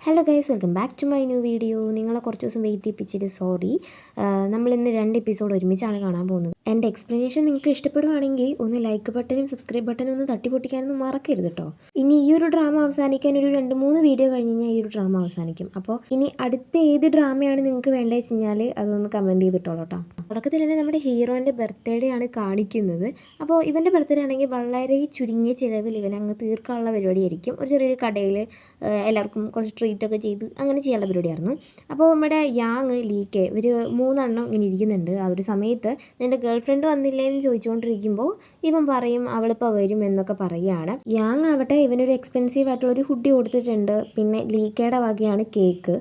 Hello guys, welcome back to my new video. നിങ്ങളെ കുറച്ച് ദിവസം വെയിറ്റ് ചെയ്യിപ്പിച്ചിട്ട് സോറി. നമ്മളിന്ന് 2 എപ്പിസോഡ് ഒരുമിച്ചാണ് കാണാൻ പോകുന്നത്. എൻ്റെ എക്സ്പ്ലനേഷൻ നിങ്ങൾക്ക് ഇഷ്ടപ്പെടുവാണെങ്കിൽ ഒന്ന് ലൈക്ക് ബട്ടനും സബ്സ്ക്രൈബ് ബട്ടനും ഒന്ന് തട്ടിപ്പൊട്ടിക്കാനൊന്നും മറക്കരുത് കേട്ടോ. ഇനി ഈ ഒരു ഡ്രാമ അവസാനിക്കാൻ ഒരു 2-3 വീഡിയോ കഴിഞ്ഞ് കഴിഞ്ഞാൽ ഈ ഒരു ഡ്രാമ അവസാനിക്കും. അപ്പോൾ ഇനി അടുത്ത ഏത് ഡ്രാമയാണ് നിങ്ങൾക്ക് വേണ്ടതെന്ന് വെച്ച് കഴിഞ്ഞാൽ അതൊന്ന് കമൻറ്റ് ചെയ്തിട്ടോളൂ കേട്ടോ. തുടക്കത്തിൽ തന്നെ നമ്മുടെ ഹീറോൻ്റെ ബർത്ത്ഡേ ആണ് കാണിക്കുന്നത്. അപ്പോൾ ഇവൻ്റെ ബർത്ത്ഡേ ആണെങ്കിൽ വളരെ ചുരുങ്ങിയ ചിലവിൽ ഇവൻ അങ്ങ് തീർക്കാനുള്ള പരിപാടിയായിരിക്കും. ഒരു ചെറിയൊരു കടയിൽ എല്ലാവർക്കും കുറച്ച് ട്രീറ്റൊക്കെ ചെയ്ത് അങ്ങനെ ചെയ്യാനുള്ള പരിപാടിയായിരുന്നു. അപ്പോൾ നമ്മുടെ യാങ് ലീക്കെ ഇവർ 3 എണ്ണം ഇങ്ങനെ ഇരിക്കുന്നുണ്ട്. ആ ഒരു സമയത്ത് നിൻ്റെ ഗേൾ ഫ്രണ്ട് വന്നില്ലേ എന്ന് ചോദിച്ചുകൊണ്ടിരിക്കുമ്പോൾ ഇവൻ പറയും അവളിപ്പോൾ വരും എന്നൊക്കെ പറയുകയാണ്. യാങ് ആവട്ടെ ഇവനൊരു എക്സ്പെൻസീവ് ആയിട്ടുള്ളൊരു ഹുഡി കൊടുത്തിട്ടുണ്ട്. പിന്നെ ലീക്കയുടെ വകയാണ് കേക്ക്.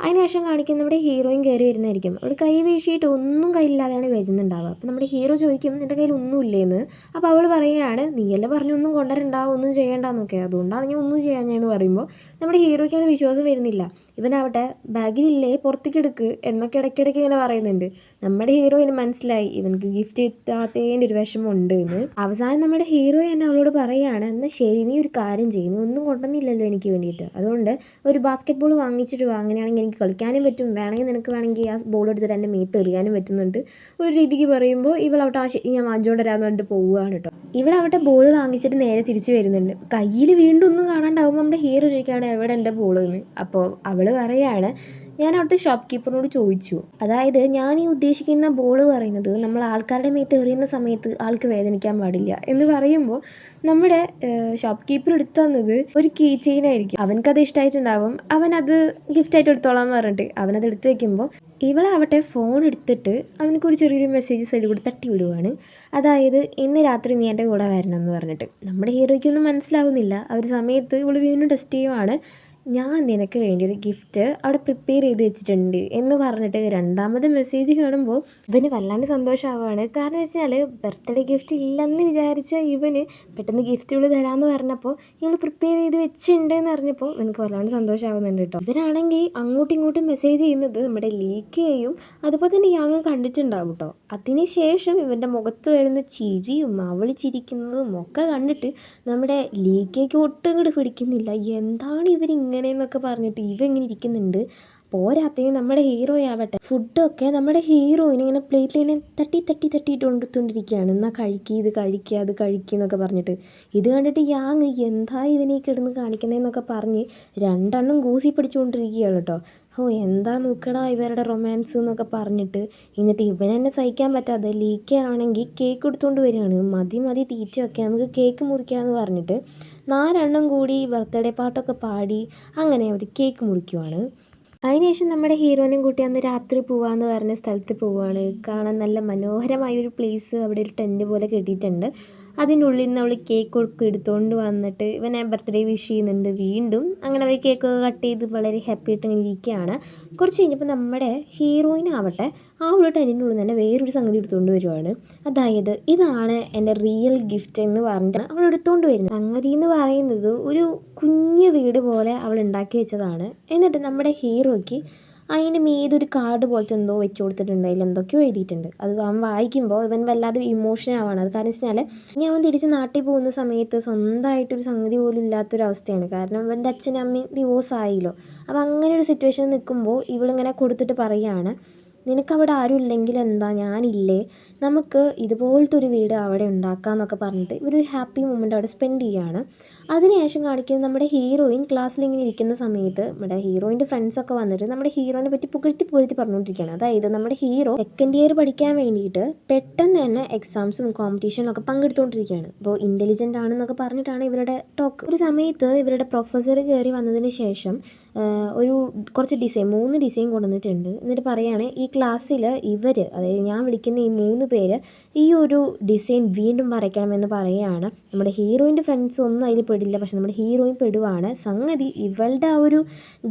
അതിനുശേഷം കാണിക്കുന്ന നമ്മുടെ ഹീറോയിൻ കയറി വരുന്നതായിരിക്കും. അവൾ കൈ വീശിയിട്ട് ഒന്നും കയ്യില്ലാതെയാണ് വരുന്നുണ്ടാവുക. അപ്പോൾ നമ്മുടെ ഹീറോ ചോദിക്കും നിൻ്റെ കയ്യിൽ ഒന്നും ഇല്ലേന്ന്. അപ്പോൾ അവൾ പറയുകയാണ് നീയല്ലേ പറഞ്ഞു ഒന്നും കൊണ്ടുവരണ്ടാവും ഒന്നും ചെയ്യേണ്ടെന്നൊക്കെ, അതുകൊണ്ടാണ് ഞാൻ ഒന്നും ചെയ്യാഞ്ഞെന്ന് പറയുമ്പോൾ നമ്മുടെ ഹീറോയ്ക്ക് അങ്ങനെ വിശ്വാസം വരുന്നില്ല. ഇവനാവട്ടെ ബാഗിലില്ലേ പുറത്തേക്ക് എടുക്ക് എന്നൊക്കെ ഇടയ്ക്കിടയ്ക്ക് ഇങ്ങനെ പറയുന്നുണ്ട്. നമ്മുടെ ഹീറോയിന് മനസ്സിലായി ഇവനക്ക് ഗിഫ്റ്റ് എത്താത്തതിൻ്റെ ഒരു വിഷമമുണ്ട് എന്ന്. അവസാനം നമ്മുടെ ഹീറോ തന്നെ അവളോട് പറയുകയാണ് എന്നാൽ ശരി നീ ഒരു കാര്യം ചെയ്യും, നീ ഒന്നും കൊണ്ടുവന്നില്ലല്ലോ എനിക്ക് വേണ്ടിയിട്ട്, അതുകൊണ്ട് ഒരു ബാസ്കറ്റ് ബോൾ വാങ്ങിച്ചിട്ട് വാ, അങ്ങനെയാണെങ്കിൽ എനിക്ക് കളിക്കാനും പറ്റും, നിനക്ക് വേണമെങ്കിൽ ആ ബോൾ എടുത്തിട്ട് എൻ്റെ മേത്ത് എറിയാനും പറ്റുന്നുണ്ട് ഒരു രീതിക്ക് പറയുമ്പോൾ ഇവളവിടെ ആ ശരി ഞാൻ വാങ്ങിച്ചുകൊണ്ട് വരാമെന്ന് പറഞ്ഞിട്ട് പോവുകയാണ് കേട്ടോ. ഇവളവിടെ ബോൾ വാങ്ങിച്ചിട്ട് നേരെ തിരിച്ച് വരുന്നുണ്ട്. കയ്യിൽ വീണ്ടും ഒന്നും കാണാണ്ടാവുമ്പോൾ നമ്മുടെ ഹീറോ ചോദിക്കുകയാണ് എവിടെ എൻ്റെ ബോൾ എന്ന്. അപ്പോൾ അവൾ പറയുകയാണ് ഞാൻ അവിടുത്തെ ഷോപ്പ് കീപ്പറിനോട് ചോദിച്ചു, അതായത് ഞാൻ ഈ ഉദ്ദേശിക്കുന്ന ബോൾ പറയുന്നത് നമ്മൾ ആൾക്കാരുടെ മേത്ത് എറിയുന്ന സമയത്ത് ആൾക്ക് വേദനിക്കാൻ പാടില്ല എന്ന് പറയുമ്പോൾ നമ്മുടെ ഷോപ്പ് കീപ്പർ എടുത്തു തന്നത് ഒരു കീ ചെയിൻ ആയിരിക്കും. അവനക്കത് ഇഷ്ടമായിട്ടുണ്ടാവും, അവനത് ഗിഫ്റ്റായിട്ട് എടുത്തോളാം എന്ന് പറഞ്ഞിട്ട് അവനത് എടുത്തു വയ്ക്കുമ്പോൾ ഇവളാവട്ടെ ഫോൺ എടുത്തിട്ട് അവനക്കൊരു ചെറിയൊരു മെസ്സേജ് സൈഡിൽ കൂടി തട്ടി വിടുവാണ്. അതായത് ഇന്ന് രാത്രി നീ എൻ്റെ കൂടെ വരണം എന്ന് പറഞ്ഞിട്ട്. നമ്മുടെ ഹീറോയ്ക്കൊന്നും മനസ്സിലാവുന്നില്ല. ആ ഒരു സമയത്ത് ഇവൾ വീണ്ടും ടെസ്റ്റ് ചെയ്യുവാണ്. ഞാൻ നിനക്ക് വേണ്ടി ഒരു ഗിഫ്റ്റ് അവിടെ പ്രിപ്പയർ ചെയ്ത് വെച്ചിട്ടുണ്ട് എന്ന് പറഞ്ഞിട്ട് രണ്ടാമത് മെസ്സേജ് കാണുമ്പോൾ ഇവന് വല്ലാണ്ട് സന്തോഷമാവുകയാണ്. കാരണം വെച്ചാൽ ബർത്ത്ഡേ ഗിഫ്റ്റ് ഇല്ലെന്ന് വിചാരിച്ച ഇവന് പെട്ടെന്ന് ഗിഫ്റ്റ് ഇവൾ തരാമെന്ന് പറഞ്ഞപ്പോൾ ഇവൾ പ്രിപ്പയർ ചെയ്ത് വെച്ചിട്ടുണ്ട് എന്ന് അറിഞ്ഞപ്പോൾ എനിക്ക് വല്ലാണ്ട് സന്തോഷമാവുന്നുണ്ട് കേട്ടോ. ഇവനാണെങ്കിൽ അങ്ങോട്ടും ഇങ്ങോട്ടും മെസ്സേജ് ചെയ്യുന്നത് നമ്മുടെ ലീക്കയും അതുപോലെ തന്നെ യാങ് കണ്ടിട്ടുണ്ടാവും കേട്ടോ. അതിനുശേഷം ഇവൻ്റെ മുഖത്ത് വരുന്ന ചിരിയും അവൾ ചിരിക്കുന്നതും ഒക്കെ കണ്ടിട്ട് നമ്മുടെ ലീക്കയ്ക്ക് ഒട്ടും ഇങ്ങോട്ട് പിടിക്കുന്നില്ല. എന്താണ് ഇങ്ങനെയെന്നൊക്കെ പറഞ്ഞിട്ട് ഇങ്ങനെ ഇരിക്കുന്നുണ്ട്. പോരാത്തതിന് നമ്മുടെ ഹീറോ ആവട്ടെ ഫുഡൊക്കെ നമ്മുടെ ഹീറോയിന് ഇങ്ങനെ പ്ലേറ്റിലിങ്ങനെ തട്ടിയിട്ട് കൊണ്ടുകൊണ്ടിരിക്കുകയാണ്. എന്നാൽ കഴിക്കുക ഇത് കഴിക്കുക അത് കഴിക്കുക എന്നൊക്കെ പറഞ്ഞിട്ട്. ഇത് കണ്ടിട്ട് യാങ് എന്താ ഇവനെ കിടന്ന് കാണിക്കുന്നതെന്നൊക്കെ പറഞ്ഞ് 2 എണ്ണം കൂസി പിടിച്ചുകൊണ്ടിരിക്കുകയാണ് കേട്ടോ. എന്താ നോക്കടാ ഇവരുടെ റൊമാൻസ് എന്നൊക്കെ പറഞ്ഞിട്ട്. എന്നിട്ട് ഇവനെന്നെ സഹിക്കാൻ പറ്റാതെ ലീക്കയാണെങ്കിൽ കേക്ക് എടുത്തുകൊണ്ട് വരികയാണ്. മതി തീറ്റയൊക്കെ നമുക്ക് കേക്ക് മുറിക്കാമെന്ന് പറഞ്ഞിട്ട് 4 എണ്ണം കൂടി ബർത്ത്ഡേ പാട്ടൊക്കെ പാടി അങ്ങനെ അവർ കേക്ക് മുറിക്കുവാണ്. അതിനുശേഷം നമ്മുടെ ഹീറോനെയും കൂട്ടി അന്ന് രാത്രി പോവാമെന്ന് പറഞ്ഞ സ്ഥലത്ത് പോവുകയാണ്. കാണാൻ നല്ല മനോഹരമായൊരു പ്ലേസ്, അവിടെ ഒരു ടെൻറ്റ് പോലെ കെട്ടിയിട്ടുണ്ട്. അതിനുള്ളിൽ നിന്ന് അവൾ കേക്കൊക്കെ എടുത്തുകൊണ്ട് വന്നിട്ട് ഇവനെ ബർത്ത്ഡേ വിഷ് ചെയ്യുന്നുണ്ട് വീണ്ടും. അങ്ങനെ അവർ കേക്കൊക്കെ കട്ട് ചെയ്ത് വളരെ ഹാപ്പി ആയിട്ട് ഇങ്ങനെ ഇരിക്കുകയാണ്. കുറച്ച് കഴിഞ്ഞപ്പോൾ നമ്മുടെ ഹീറോയിനാവട്ടെ ആ ഒരു ടെൻറ്റിനുള്ളിൽ തന്നെ വേറൊരു സംഗതി എടുത്തുകൊണ്ട് വരുവാണ്. അതായത് ഇതാണ് എൻ്റെ റിയൽ ഗിഫ്റ്റ് എന്ന് പറഞ്ഞിട്ടാണ് അവൾ എടുത്തുകൊണ്ട് വരുന്നത്. സംഗതി എന്ന് പറയുന്നത് ഒരു കുഞ്ഞു വീട് പോലെ അവൾ ഉണ്ടാക്കി വെച്ചതാണ്. എന്നിട്ട് നമ്മുടെ ഹീറോയ്ക്ക് അതിൻ്റെ മീതൊരു കാർഡ് പോലത്തെ എന്തോ വെച്ച് കൊടുത്തിട്ടുണ്ട്. അതിൽ എന്തൊക്കെയോ എഴുതിയിട്ടുണ്ട്. അത് അവൻ വായിക്കുമ്പോൾ ഇവൻ വല്ലാതെ ഇമോഷൻ ആവാണ്. അത് കാരണം വെച്ചാൽ ഇനി അവൻ തിരിച്ച് നാട്ടിൽ പോകുന്ന സമയത്ത് സ്വന്തമായിട്ടൊരു സംഗതി പോലും ഇല്ലാത്തൊരവസ്ഥയാണ്. കാരണം ഇവൻ്റെ അച്ഛനും അമ്മയും ഡിവോഴ്സ് ആയില്ലോ. അപ്പോൾ അങ്ങനെ ഒരു സിറ്റുവേഷൻ നിൽക്കുമ്പോൾ ഇവളിങ്ങനെ കൊടുത്തിട്ട് പറയുകയാണ് നിനക്കവിടെ ആരും ഇല്ലെങ്കിൽ എന്താ ഞാനില്ലേ, നമുക്ക് ഇതുപോലത്തെ ഒരു വീട് അവിടെ ഉണ്ടാക്കാമെന്നൊക്കെ പറഞ്ഞിട്ട് ഒരു ഹാപ്പി മൊമെൻ്റ് അവിടെ സ്പെൻഡ് ചെയ്യുകയാണ്. അതിനുശേഷം കാണിക്കുന്നത് നമ്മുടെ ഹീറോയിൻ ക്ലാസ്സിലിങ്ങനെ ഇരിക്കുന്ന സമയത്ത് നമ്മുടെ ഹീറോയിൻ്റെ ഫ്രണ്ട്സൊക്കെ വന്നിട്ട് നമ്മുടെ ഹീറോയിനെ പറ്റി പുകഴ്ത്തി പറഞ്ഞുകൊണ്ടിരിക്കുകയാണ്. അതായത് നമ്മുടെ ഹീറോ 2nd ഇയർ പഠിക്കാൻ വേണ്ടിയിട്ട് പെട്ടെന്ന് തന്നെ എക്സാംസും കോമ്പറ്റീഷനൊക്കെ പങ്കെടുത്തുകൊണ്ടിരിക്കുകയാണ്. അപ്പോൾ ഇൻ്റലിജൻ്റ് ആണെന്നൊക്കെ പറഞ്ഞിട്ടാണ് ഇവരുടെ ടോക്ക്. ഒരു സമയത്ത് ഇവരുടെ പ്രൊഫസർ കയറി വന്നതിന് ശേഷം ഒരു കുറച്ച് 3 ഡിസൈൻ കൊണ്ടുവന്നിട്ടുണ്ട്. എന്നിട്ട് പറയുകയാണ് ഈ ക്ലാസ്സിൽ അതായത് ഞാൻ വിളിക്കുന്ന ഈ 3 പേര് ഈ ഒരു ഡിസൈൻ വീണ്ടും വരയ്ക്കണമെന്ന് പറയുകയാണ്. നമ്മുടെ ഹീറോയിൻ്റെ ഫ്രണ്ട്സ് ഒന്നും അതിൽ പെടില്ല, പക്ഷെ നമ്മുടെ ഹീറോയിൻ പെടുവാണ്. സംഗതി ഇവളുടെ ആ ഒരു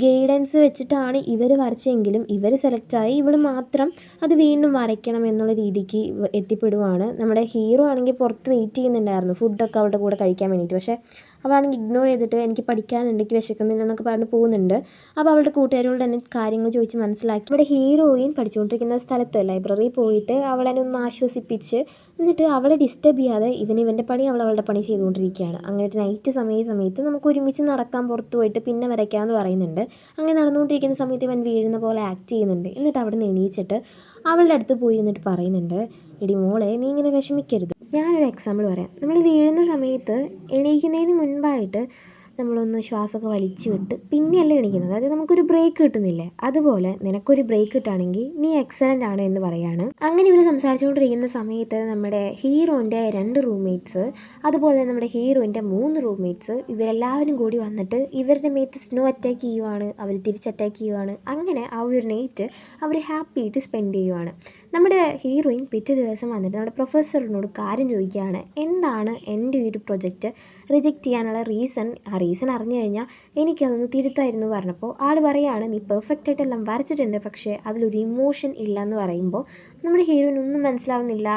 ഗൈഡൻസ് വെച്ചിട്ടാണ് ഇവർ വരച്ചെങ്കിലും ഇവർ സെലക്റ്റായി ഇവൾ മാത്രം അത് വീണ്ടും വരയ്ക്കണം എന്നുള്ള രീതിക്ക് എത്തിപ്പെടുവാണ്. നമ്മുടെ ഹീറോ ആണെങ്കിൽ പുറത്ത് വെയിറ്റ് ചെയ്യുന്നുണ്ടായിരുന്നു ഫുഡൊക്കെ അവളുടെ കൂടെ കഴിക്കാൻ വേണ്ടിയിട്ട്. പക്ഷേ അവളാണെങ്കിൽ ഇഗ്നോർ ചെയ്തിട്ട് എനിക്ക് പഠിക്കാനുണ്ട്, എനിക്ക് വിശക്കുന്നില്ല എന്നൊക്കെ പറഞ്ഞ് പോകുന്നുണ്ട്. അപ്പോൾ അവളുടെ കൂട്ടുകാരോട് തന്നെ കാര്യങ്ങൾ ചോദിച്ച് മനസ്സിലാക്കി ഇവിടെ ഹീറോയിൻ പഠിച്ചുകൊണ്ടിരിക്കുന്ന സ്ഥലത്ത് ലൈബ്രറിയിൽ പോയിട്ട് അവളെ ഒന്ന് ആശ്വസിപ്പിച്ച് എന്നിട്ട് അവളെ ഡിസ്റ്റർബ് ചെയ്യാതെ ഇവൻ്റെ പണി അവളുടെ പണി ചെയ്തുകൊണ്ടിരിക്കുകയാണ്. അങ്ങനെ ഒരു നൈറ്റ് സമയത്ത് നമുക്ക് ഒരുമിച്ച് നടക്കാൻ പുറത്ത് പോയിട്ട് പിന്നെ വരയ്ക്കാമെന്ന് പറയുന്നുണ്ട്. അങ്ങനെ നടന്നുകൊണ്ടിരിക്കുന്ന സമയത്ത് ഇവൻ വീഴുന്ന പോലെ ആക്ട് ചെയ്യുന്നുണ്ട്. എന്നിട്ട് അവിടെ നിന്ന് എണീച്ചിട്ട് അവളുടെ അടുത്ത് പോയി എന്നിട്ട് പറയുന്നുണ്ട്, എടി മോളെ നീ ഇങ്ങനെ വിഷമിക്കരുത്. ഞാനൊരു എക്സാമ്പിൾ പറയാം. നമ്മൾ വീഴുന്ന സമയത്ത് എണീക്കുന്നതിന് മുൻപായിട്ട് നമ്മളൊന്ന് ശ്വാസമൊക്കെ വലിച്ചു വിട്ട് പിന്നെയല്ല എണീക്കുന്നത്, അതായത് നമുക്കൊരു ബ്രേക്ക് കിട്ടുന്നില്ലേ, അതുപോലെ നിനക്കൊരു ബ്രേക്ക് കിട്ടുകയാണെങ്കിൽ നീ എക്സലൻ്റ് ആണ് എന്ന് പറയാണ്. അങ്ങനെ ഇവർ സംസാരിച്ചുകൊണ്ടിരിക്കുന്ന സമയത്ത് നമ്മുടെ ഹീറോൻ്റെ 2 റൂംമേറ്റ്സ് അതുപോലെ നമ്മുടെ ഹീറോയിൻ്റെ 3 റൂംമേറ്റ്സ് ഇവരെല്ലാവരും കൂടി വന്നിട്ട് ഇവരുടെ മേത്ത് സ്നോ അറ്റാക്ക് ചെയ്യുവാണ്, അവർ തിരിച്ച് അറ്റാക്ക് ചെയ്യുവാണ്. അങ്ങനെ ആ ഒരു നൈറ്റ് അവർ ഹാപ്പി ആയിട്ട് സ്പെൻഡ് ചെയ്യുവാണ്. നമ്മുടെ ഹീറോയിൻ പിറ്റേ ദിവസം വന്നിട്ട് നമ്മുടെ പ്രൊഫസറിനോട് കാര്യം ചോദിക്കുകയാണ്, എന്താണ് എൻ്റെ ഈ ഒരു പ്രൊജക്റ്റ് റിജക്റ്റ് ചെയ്യാനുള്ള റീസൺ. ആ റീസൺ അറിഞ്ഞു കഴിഞ്ഞാൽ എനിക്കതൊന്ന് തിരുത്തായിരുന്നു പറഞ്ഞപ്പോൾ ആൾ പറയുകയാണ്, നീ പെർഫെക്റ്റ് ആയിട്ടെല്ലാം വരച്ചിട്ടുണ്ട്, പക്ഷേ അതിലൊരു ഇമോഷൻ ഇല്ല എന്ന് പറയുമ്പോൾ നമ്മുടെ ഹീറോയിനൊന്നും മനസ്സിലാവുന്നില്ല.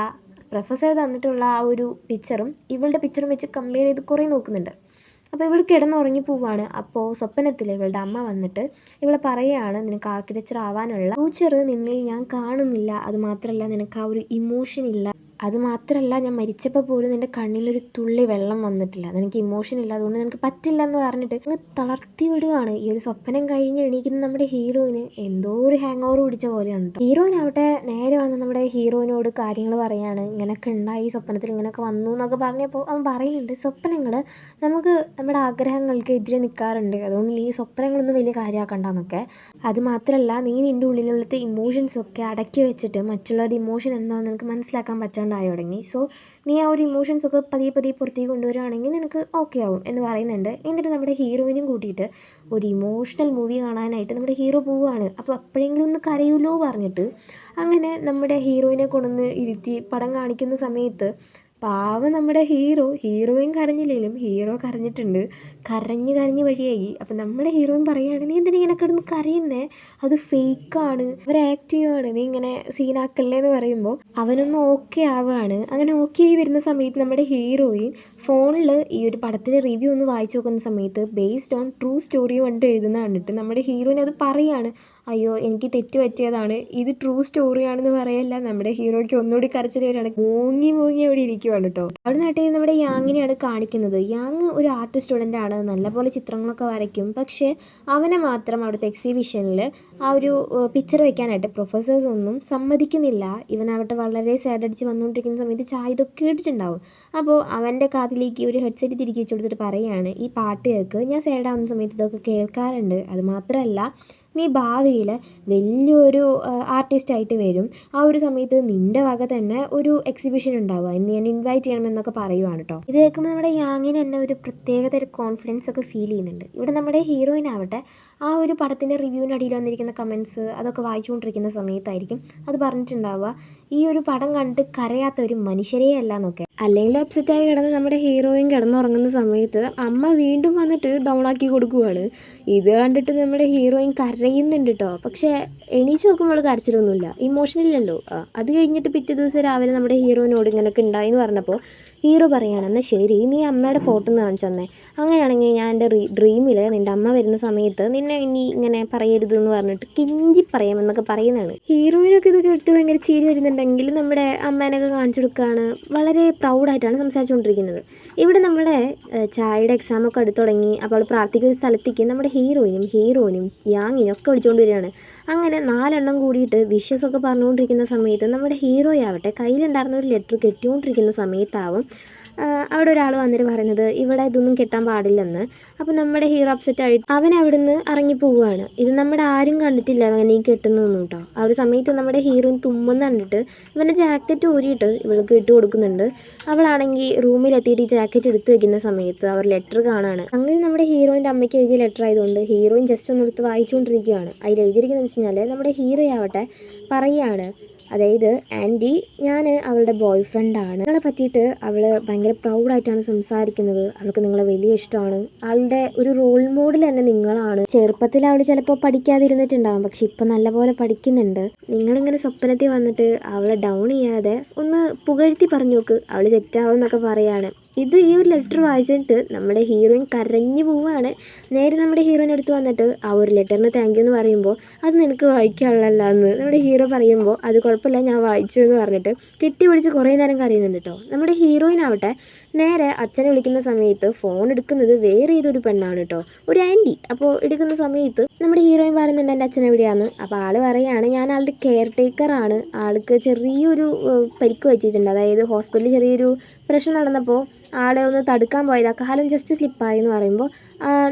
പ്രൊഫസർ തന്നിട്ടുള്ള ആ ഒരു പിക്ചറും ഇവളുടെ പിക്ചറും വെച്ച് കമ്പയർ ചെയ്ത് കുറേ നോക്കുന്നുണ്ട്. അപ്പോൾ ഇവൾ കിടന്നുറങ്ങി പോവുകയാണ്. അപ്പോൾ സ്വപ്നത്തിൽ ഇവളുടെ അമ്മ വന്നിട്ട് ഇവളെ പറയുകയാണ്, നിനക്ക് ആർക്കിടെക്ചർ ആവാനുള്ള ഫ്യൂച്ചർ നിന്നിൽ ഞാൻ കാണുന്നില്ല, അത് മാത്രമല്ല നിനക്ക് ആ ഒരു ഇമോഷൻ ഇല്ല, അത് മാത്രമല്ല ഞാൻ മരിച്ചപ്പോൾ പോലും നിൻ്റെ കണ്ണിലൊരു തുള്ളി വെള്ളം വന്നിട്ടില്ല, നിനക്ക് ഇമോഷൻ ഇല്ല, അതുകൊണ്ട് നിനക്ക് പറ്റില്ല എന്ന് പറഞ്ഞിട്ട് അങ്ങ് തളർത്തി വിടുവാണ്. ഈ ഒരു സ്വപ്നം കഴിഞ്ഞ് എണീക്കുന്ന നമ്മുടെ ഹീറോയിന് എന്തോ ഒരു ഹാങ് ഓവർ പിടിച്ച പോലെയാണ് കേട്ടോ. ഹീറോയിനാവട്ടെ നേരെ വന്ന് നമ്മുടെ ഹീറോയിനോട് കാര്യങ്ങൾ പറയാണ്, ഇങ്ങനെയൊക്കെ ഉണ്ടായി, സ്വപ്നത്തിൽ ഇങ്ങനെയൊക്കെ വന്നു എന്നൊക്കെ പറഞ്ഞപ്പോൾ അവൻ പറയുന്നുണ്ട്, സ്വപ്നങ്ങൾ നമുക്ക് നമ്മുടെ ആഗ്രഹങ്ങൾക്ക് എതിരെ നിൽക്കാറുണ്ട്, അതുകൊണ്ട് നീ സ്വപ്നങ്ങളൊന്നും വലിയ കാര്യമാക്കണ്ടെന്നൊക്കെ. അത് മാത്രമല്ല നീ നിൻ്റെ ഉള്ളിലുള്ളത്തെ ഇമോഷൻസൊക്കെ അടക്കി വെച്ചിട്ട് മറ്റുള്ളവരുടെ ഇമോഷൻ എന്താണെന്ന് നിനക്ക് മനസ്സിലാക്കാൻ പറ്റാണ്ടായി തുടങ്ങി. സോ നീ ആ ഒരു ഇമോഷൻസൊക്കെ പതിയെ പുറത്തേക്ക് കൊണ്ടുവരികയാണെങ്കിൽ നിനക്ക് ഓക്കെ ആവും എന്ന് പറയുന്നുണ്ട്. എന്നിട്ട് നമ്മുടെ ഹീറോയിനും കൂട്ടിയിട്ട് ഒരു ഇമോഷണൽ മൂവി കാണാനായിട്ട് നമ്മുടെ ഹീറോ പോവുകയാണ്. അപ്പോൾ അപ്പോഴെങ്കിലും ഒന്ന് കരയുമല്ലോ പറഞ്ഞിട്ട് അങ്ങനെ നമ്മുടെ ഹീറോയിനെ കൊണ്ടുവന്ന് ഇരുത്തി പടം കാണിക്കുന്ന സമയത്ത് പാവം നമ്മുടെ ഹീറോയിൻ കരഞ്ഞില്ലെങ്കിലും ഹീറോ കരഞ്ഞിട്ടുണ്ട്. കരഞ്ഞ് വഴിയായി. അപ്പം നമ്മുടെ ഹീറോയിൻ പറയുകയാണ്, നീ എന്തിനാ ഇങ്ങനെ കിടന്ന് കരയുന്നേ, അത് ഫേക്കാണ്, അവർ ആക്റ്റീവാണ്, നീ ഇങ്ങനെ സീനാക്കല്ലേ എന്ന് പറയുമ്പോൾ അവനൊന്ന് ഓക്കെ ആവുകയാണ്. അങ്ങനെ ഓക്കെ ആയി വരുന്ന സമയത്ത് നമ്മുടെ ഹീറോയിൻ ഫോണിൽ ഈ ഒരു പടത്തിൻ്റെ റിവ്യൂ ഒന്ന് വായിച്ചു നോക്കുന്ന സമയത്ത് ബേസ്ഡ് ഓൺ ട്രൂ സ്റ്റോറി കണ്ടിട്ട് എഴുതുന്ന കണ്ടിട്ട് നമ്മുടെ ഹീറോയിൻ അത് പറയുകയാണ്, അയ്യോ എനിക്ക് തെറ്റ് പറ്റിയതാണ്, ഇത് ട്രൂ സ്റ്റോറിയാണെന്ന് പറയല്ല. നമ്മുടെ ഹീറോയ്ക്ക് ഒന്നുകൂടി കരച്ചിൽ വരികയാണ്. മൂങ്ങി അവിടെ ഇരിക്കുവാണ് കേട്ടോ. അവിടെ നാട്ടിൽ നമ്മുടെ യാങ്ങിനെയാണ് കാണിക്കുന്നത്. യാങ് ഒരു ആർട്ട് സ്റ്റുഡൻ്റ് ആണ്, നല്ലപോലെ ചിത്രങ്ങളൊക്കെ വരയ്ക്കും. പക്ഷേ അവനെ മാത്രം അവിടുത്തെ എക്സിബിഷനിൽ ആ ഒരു പിക്ചർ വയ്ക്കാനായിട്ട് പ്രൊഫസേഴ്സ് ഒന്നും സമ്മതിക്കുന്നില്ല. ഇവനാവട്ടെ വളരെ സാഡ് അടിച്ച് വന്നുകൊണ്ടിരിക്കുന്ന സമയത്ത് ചായ ഇതൊക്കെ കേട്ടിട്ടുണ്ടാവും. അപ്പോൾ അവൻ്റെ കാതിലേക്ക് ഒരു ഹെഡ്സെറ്റ് തിരികെ വെച്ച് കൊടുത്തിട്ട് പറയുകയാണ്, ഈ പാട്ട് കേൾക്ക്, ഞാൻ സാഡ് ആവുന്ന സമയത്ത് ഇതൊക്കെ കേൾക്കാറുണ്ട്, അത് മാത്രമല്ല നീ ഭാവിയിൽ വലിയൊരു ആർട്ടിസ്റ്റായിട്ട് വരും, ആ ഒരു സമയത്ത് നിൻ്റെ വക തന്നെ ഒരു എക്സിബിഷൻ ഉണ്ടാവുക, ഇന്ന് ഞാൻ ഇൻവൈറ്റ് ചെയ്യണമെന്നൊക്കെ പറയുവാണ് കേട്ടോ. ഇത് കേൾക്കുമ്പോൾ നമ്മുടെ യാങ്ങിന് തന്നെ ഒരു പ്രത്യേകതര കോൺഫിഡൻസ് ഒക്കെ ഫീൽ ചെയ്യുന്നുണ്ട്. ഇവിടെ നമ്മുടെ ഹീറോയിനാവട്ടെ ആ ഒരു പടത്തിൻ്റെ റിവ്യൂവിൻ്റെ അടിയിൽ വന്നിരിക്കുന്ന കമൻറ്റ്സ് അതൊക്കെ വായിച്ചുകൊണ്ടിരിക്കുന്ന സമയത്തായിരിക്കും അത് പറഞ്ഞിട്ടുണ്ടാവുക, ഈ ഒരു പടം കണ്ട് കരയാത്ത ഒരു മനുഷ്യരേ അല്ല എന്നൊക്കെ. അല്ലെങ്കിൽ അപ്സെറ്റായി കിടന്ന് നമ്മുടെ ഹീറോയിൻ കിടന്നുറങ്ങുന്ന സമയത്ത് അമ്മ വീണ്ടും വന്നിട്ട് ഡൗൺ ആക്കി കൊടുക്കുവാണ്. ഇത് കണ്ടിട്ട് നമ്മുടെ ഹീറോയിൻ കരയുന്നുണ്ട് കേട്ടോ. പക്ഷേ എണീച്ച് നോക്കുമ്പോൾ കരച്ചിലൊന്നുമില്ല, ഇമോഷനില്ലല്ലോ. അത് കഴിഞ്ഞിട്ട് പിറ്റേ ദിവസം രാവിലെ നമ്മുടെ ഹീറോയിനോട് ഇങ്ങനെയൊക്കെ ഉണ്ടായിന്ന് പറഞ്ഞപ്പോൾ ഹീറോ പറയുകയാണ്, എന്നാൽ ശരി നീ അമ്മയുടെ ഫോട്ടോ ഒന്ന് കാണിച്ചു തന്നെ, അങ്ങനെയാണെങ്കിൽ ഞാൻ എൻ്റെ ഡ്രീമിൽ നിൻ്റെ അമ്മ വരുന്ന സമയത്ത് നിന്നെ ഇനി ഇങ്ങനെ പറയരുതെന്ന് പറഞ്ഞിട്ട് കിഞ്ചി പറയാമെന്നൊക്കെ പറയുന്നതാണ്. ഹീറോയിനൊക്കെ ഇത് കേട്ട് ഭയങ്കര ചിരി വരുന്നുണ്ടെങ്കിൽ നമ്മുടെ അമ്മേനൊക്കെ കാണിച്ചു കൊടുക്കുകയാണ്. വളരെ പ്രൗഡായിട്ടാണ് സംസാരിച്ചുകൊണ്ടിരിക്കുന്നത്. ഇവിടെ നമ്മുടെ ചായയുടെ എക്സാമൊക്കെ അടുത്ത് തുടങ്ങി. അപ്പോൾ അവൾ പ്രാർത്ഥിക്കുന്ന സ്ഥലത്തേക്ക് നമ്മുടെ ഹീറോയിനും യാങ്ങിനും ഒക്കെ വിളിച്ചുകൊണ്ട് വരികയാണ്. അങ്ങനെ 4 എണ്ണം കൂടിയിട്ട് വിഷസൊക്കെ പറഞ്ഞുകൊണ്ടിരിക്കുന്ന സമയത്ത് നമ്മുടെ ഹീറോയാവട്ടെ കയ്യിലുണ്ടായിരുന്ന ഒരു ലെറ്റർ കെട്ടിക്കൊണ്ടിരിക്കുന്ന സമയത്താവും അവിടെ ഒരാൾ വന്നിട്ട് പറയുന്നത് ഇവിടെ ഇതൊന്നും കെട്ടാൻ പാടില്ലെന്ന്. അപ്പോൾ നമ്മുടെ ഹീറോ അപ്സെറ്റായിട്ട് അവൻ അവിടെ നിന്ന് ഇറങ്ങി പോവുകയാണ്. ഇത് നമ്മുടെ ആരും കണ്ടിട്ടില്ല അവനെ ഈ കെട്ടുന്നതൊന്നും കേട്ടോ. ആ ഒരു സമയത്ത് നമ്മുടെ ഹീറോയിൻ തുമ്മെന്ന് കണ്ടിട്ട് ഇവൻ്റെ ജാക്കറ്റ് ഊരിയിട്ട് ഇവൾക്ക് ഇട്ട് കൊടുക്കുന്നുണ്ട്. അവളാണെങ്കിൽ റൂമിലെത്തിയിട്ട് ഈ ജാക്കറ്റ് എടുത്ത് വെക്കുന്ന സമയത്ത് അവർ ലെറ്റർ കാണാണ്. അങ്ങനെ നമ്മുടെ ഹീറോയിൻ്റെ അമ്മയ്ക്ക് എഴുതിയ ലെറ്റർ ആയതുകൊണ്ട് ഹീറോയിൻ ജസ്റ്റ് ഒന്ന് എടുത്ത് വായിച്ചുകൊണ്ടിരിക്കുകയാണ്. അതിൽ എഴുതിയിരിക്കുന്നത് വെച്ച് കഴിഞ്ഞാൽ നമ്മുടെ ഹീറോയാവട്ടെ പറയുകയാണ്, അതായത് ആൻറ്റി ഞാൻ അവളുടെ ബോയ് ഫ്രണ്ടാണ്, നിങ്ങളെ പറ്റിയിട്ട് അവൾ ഭയങ്കര പ്രൗഡായിട്ടാണ് സംസാരിക്കുന്നത്, അവൾക്ക് നിങ്ങളെ വലിയ ഇഷ്ടമാണ്, അവളുടെ ഒരു റോൾ മോഡൽ തന്നെ നിങ്ങളാണ്. ചെറുപ്പത്തിൽ അവൾ ചിലപ്പോൾ പഠിക്കാതിരുന്നിട്ടുണ്ടാകും, പക്ഷെ ഇപ്പം നല്ലപോലെ പഠിക്കുന്നുണ്ട്. നിങ്ങളിങ്ങനെ സ്വപ്നത്തിൽ വന്നിട്ട് അവളെ ഡൗൺ ചെയ്യാതെ ഒന്ന് പുകഴ്ത്തി പറഞ്ഞു നോക്ക്, അവൾ തെറ്റാവും എന്നൊക്കെ പറയാണ്. ഇത് ഈ ഒരു ലെറ്റർ വായിച്ചിട്ട് നമ്മുടെ ഹീറോയിൻ കരഞ്ഞു പോവുകയാണ്. നേരെ നമ്മുടെ ഹീറോയിൻ അടുത്ത് വന്നിട്ട് ആ ഒരു ലെറ്ററിന് താങ്ക് യു എന്ന് പറയുമ്പോൾ അത് നിനക്ക് വായിക്കാനുള്ളല്ലോ എന്ന് നമ്മുടെ ഹീറോ പറയുമ്പോൾ അത് കുഴപ്പമില്ല ഞാൻ വായിച്ചു എന്ന് പറഞ്ഞിട്ട് കെട്ടിപ്പിടിച്ച് കുറേ നേരം കരയുന്നുണ്ട് കേട്ടോ. നമ്മുടെ ഹീറോയിൻ ആവട്ടെ നേരെ അച്ഛനെ വിളിക്കുന്ന സമയത്ത് ഫോൺ എടുക്കുന്നത് വേറെ ഏതൊരു പെണ്ണാണ് കേട്ടോ, ഒരു ആൻറ്റി. അപ്പോൾ എടുക്കുന്ന സമയത്ത് നമ്മുടെ ഹീറോയിൻ പറയുന്നുണ്ട് എൻ്റെ അച്ഛൻ എവിടെയാണ്. അപ്പോൾ ആൾ പറയുകയാണ് ഞാൻ ആളുടെ കെയർ ടേക്കറാണ്, ആൾക്ക് ചെറിയൊരു പരിക്ക് വെച്ചിട്ടുണ്ട്, അതായത് ഹോസ്പിറ്റലിൽ ചെറിയൊരു പ്രശ്നം നടന്നപ്പോൾ ആളെ ഒന്ന് തടുക്കാൻ പോയത്, ആ കാലം ജസ്റ്റ് സ്ലിപ്പായി എന്ന് പറയുമ്പോൾ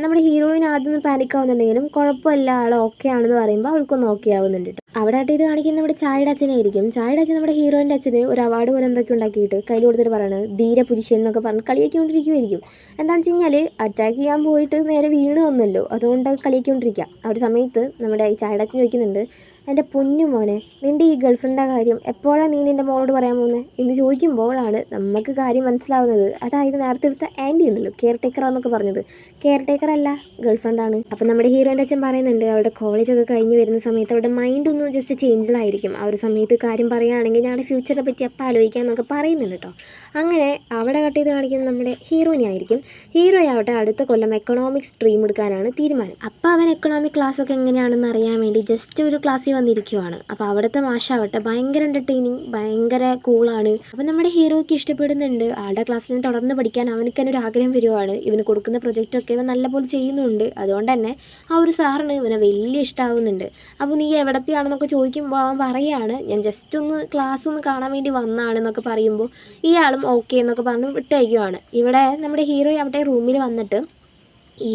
നമ്മുടെ ഹീറോയിൻ ആദ്യം ഒന്ന് പാനിക് ആവുന്നുണ്ടെങ്കിലും കുഴപ്പമില്ല ആൾ ഓക്കെ ആണെന്ന് പറയുമ്പോൾ അവൾക്കൊന്ന് ഓക്കെ ആവുന്നുണ്ട് കേട്ടോ. അവിടെ ആയിട്ട് ഇത് കാണിക്കുന്നത് നമ്മുടെ ചായയുടെ അച്ഛനായിരിക്കും. ചായയുടെ അച്ഛൻ നമ്മുടെ ഹീറോയിൻ്റെ അച്ഛന് ഒരു അവാർഡ് പോലെ എന്തൊക്കെ ഉണ്ടാക്കിയിട്ട് കയ്യിൽ കൊടുത്തിട്ട് പറയുന്നത് ധീരപുരുഷൻ എന്നൊക്കെ പറഞ്ഞ് കളിയാക്കിക്കൊണ്ടിരിക്കുമായിരിക്കും. എന്താണെന്ന് വെച്ച് കഴിഞ്ഞാൽ അറ്റാക്ക് ചെയ്യാൻ പോയിട്ട് നേരെ വീണ് വന്നല്ലോ, അതുകൊണ്ട് കളിയാക്കിക്കൊണ്ടിരിക്കുക. ആ ഒരു സമയത്ത് നമ്മുടെ ഈ ചായയുടെ അച്ഛൻ ചോദിക്കുന്നുണ്ട് എൻ്റെ പൊന്നു മോനെ നിൻ്റെ ഈ ഗേൾഫ്രണ്ടിൻ്റെ കാര്യം എപ്പോഴാണ് നീ നിൻ്റെ മോളോട് പറയാൻ പോകുന്നത് എന്ന് ചോദിക്കുമ്പോഴാണ് നമുക്ക് കാര്യം മനസ്സിലാവുന്നത്. അതായത് നേരത്തെ എടുത്ത ആൻറ്റി ഉണ്ടല്ലോ കെയർ ടേക്കറാന്നൊക്കെ പറഞ്ഞത്, കെയർ ടേക്കർ അല്ല ഗേൾഫ്രണ്ടാണ്. അപ്പം നമ്മുടെ ഹീറോയിൻ്റെ അച്ഛൻ പറയുന്നുണ്ട് അവളുടെ കോളേജൊക്കെ കഴിഞ്ഞ് വരുന്ന സമയത്ത് അവളുടെ മൈൻഡ് ഒന്ന് ജസ്റ്റ് ചേഞ്ചിലായിരിക്കും, ആ ഒരു സമയത്ത് കാര്യം പറയുകയാണെങ്കിൽ ഞങ്ങളുടെ ഫ്യൂച്ചറിനെ പറ്റി അപ്പം ആലോചിക്കാമെന്നൊക്കെ പറയുന്നുണ്ട് കേട്ടോ. അങ്ങനെ അവിടെ കട്ട് ചെയ്ത് കാണിക്കുന്നത് നമ്മുടെ ഹീറോയിനെ ആയിരിക്കും. ഹീറോ ആവട്ടെ അടുത്ത കൊല്ലം എക്കണോമിക്സ് സ്ട്രീം എടുക്കാനാണ് തീരുമാനം. അപ്പോൾ അവൻ എക്കണോമിക് ക്ലാസ്സൊക്കെ എങ്ങനെയാണെന്ന് അറിയാൻ വേണ്ടി ജസ്റ്റ് ഒരു ക്ലാസ്സിൽ വന്നിരിക്കുവാണ്. അപ്പോൾ അവിടുത്തെ മാഷാവട്ടെ ഭയങ്കര എൻ്റർടൈനിങ്, ഭയങ്കര കൂളാണ്. അപ്പോൾ നമ്മുടെ ഹീറോയ്ക്ക് ഇഷ്ടപ്പെടുന്നുണ്ട്, ആളുടെ ക്ലാസ്സിൽ തുടർന്ന് പഠിക്കാൻ അവനക്ക് തന്നെ ഒരു ആഗ്രഹം വരുവാണ്. ഇവന് കൊടുക്കുന്ന പ്രൊജക്റ്റൊക്കെ ഇവൻ നല്ലപോലെ ചെയ്യുന്നുണ്ട്, അതുകൊണ്ട് തന്നെ ആ ഒരു സാറിന് ഇവനെ വലിയ ഇഷ്ടമാവുന്നുണ്ട്. അപ്പോൾ നീ എവിടത്തെയാണെന്നൊക്കെ ചോദിക്കുമ്പോൾ അവൻ പറയുകയാണ് ഞാൻ ജസ്റ്റ് ഒന്ന് ക്ലാസ് ഒന്ന് കാണാൻ വേണ്ടി വന്നതാണെന്നൊക്കെ പറയുമ്പോൾ ഇയാളും ഓക്കെ എന്നൊക്കെ പറഞ്ഞ് വിട്ടയക്കുവാണ്. ഇവിടെ നമ്മുടെ ഹീറോ അവിടെ റൂമിൽ വന്നിട്ട് ഈ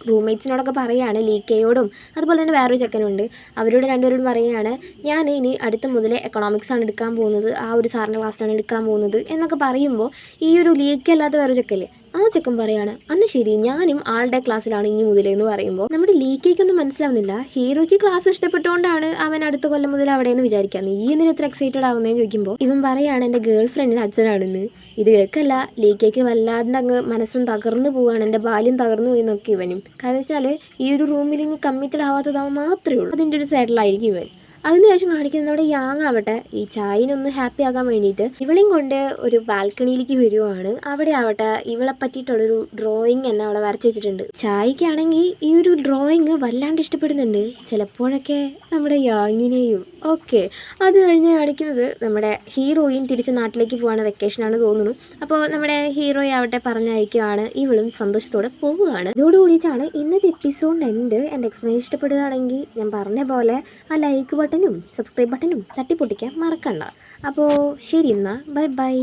റൂംമേറ്റ്സിനോടൊക്കെ പറയുകയാണ്, ലീക്കയോടും അതുപോലെ തന്നെ വേറൊരു ചെക്കനുണ്ട്, അവരോട് രണ്ടുപേരോടും പറയുകയാണ് ഞാൻ ഇനി അടുത്ത മുതൽ എക്കണോമിക്സ് ആണ് എടുക്കാൻ പോകുന്നത്, ആ ഒരു സാറിൻ്റെ ക്ലാസ്സിലാണ് എടുക്കാൻ പോകുന്നത് എന്നൊക്കെ പറയുമ്പോൾ ഈ ഒരു ലീക്കല്ലാത്ത വേറൊരു ചെക്കല്ലേ ആ ചെക്കൻ പറയാണ് അന്ന് ശരി ഞാനും ആളുടെ ക്ലാസ്സിലാണ് ഇനി മുതലെന്ന് പറയുമ്പോൾ നമ്മുടെ ലീക്കയ്ക്കൊന്നും മനസ്സിലാവുന്നില്ല. ഹീറോയ്ക്ക് ക്ലാസ് ഇഷ്ടപ്പെട്ടുകൊണ്ടാണ് അവൻ അടുത്ത കൊല്ലം മുതൽ അവിടെ എന്ന് വിചാരിക്കാം, നീ എന്തിനാ ഇത്ര എക്സൈറ്റഡ് ആവുന്നതെന്ന് ചോദിക്കുമ്പോൾ ഇവൻ പറയാണ് എൻ്റെ ഗേൾ ഫ്രണ്ടിന് അച്ഛനാണെന്ന്. ഇത് കേൾക്കല്ല ലീക്കയ്ക്ക് വല്ലാണ്ട് അങ്ങ് മനസ്സും തകർന്നു പോവുകയാണ്, എൻ്റെ ബാല്യം തകർന്നു പോയി എന്നൊക്കെ ഇവനും. കാരണം വെച്ചാൽ ഈ ഒരു റൂമിൽ ഇങ്ങ് കമ്മിറ്റഡ് ആവാത്തതാവും മാത്രമേ ഉള്ളൂ, അതിൻ്റെ ഒരു സൈഡിലായിരിക്കും ഇവൻ. അതിനുശേഷം കാണിക്കുന്നത് നമ്മുടെ യാങ് ആവട്ടെ ഈ ചായനൊന്ന് ഹാപ്പി ആകാൻ വേണ്ടിയിട്ട് ഇവളെയും കൊണ്ട് ഒരു ബാൽക്കണിയിലേക്ക് വരുവാണ്. അവിടെ ആവട്ടെ ഇവളെ പറ്റിയിട്ടുള്ളൊരു ഡ്രോയിങ് തന്നെ അവിടെ വരച്ച് വെച്ചിട്ടുണ്ട്. ചായക്കാണെങ്കിൽ ഈ ഒരു ഡ്രോയിങ് വല്ലാണ്ട് ഇഷ്ടപ്പെടുന്നുണ്ട്, ചിലപ്പോഴൊക്കെ നമ്മുടെ യാങ്ങിനെയും. ഓക്കെ, അത് കഴിഞ്ഞ് കാണിക്കുന്നത് നമ്മുടെ ഹീറോയിൻ തിരിച്ച് നാട്ടിലേക്ക് പോവാണ്, വെക്കേഷനാണ് തോന്നുന്നു. അപ്പോൾ നമ്മുടെ ഹീറോയെ ആവട്ടെ പറഞ്ഞയക്കുകയാണ്, ഇവളും സന്തോഷത്തോടെ പോവുകയാണ്. ഇതോടുകൂടിയിട്ടാണ് ഇന്നത്തെ എപ്പിസോഡ് എൻഡ്. എൻ്റെ എക്സ്പ്ലെയിൻ ഇഷ്ടപ്പെടുകയാണെങ്കിൽ ഞാൻ പറഞ്ഞ പോലെ ആ ലൈക്ക് ബട്ടനും സബ്സ്ക്രൈബ് ബട്ടനും തട്ടിപ്പൊട്ടിക്കാൻ മറക്കണ്ട. അപ്പോൾ ശരി എന്നാൽ ബൈ ബൈ.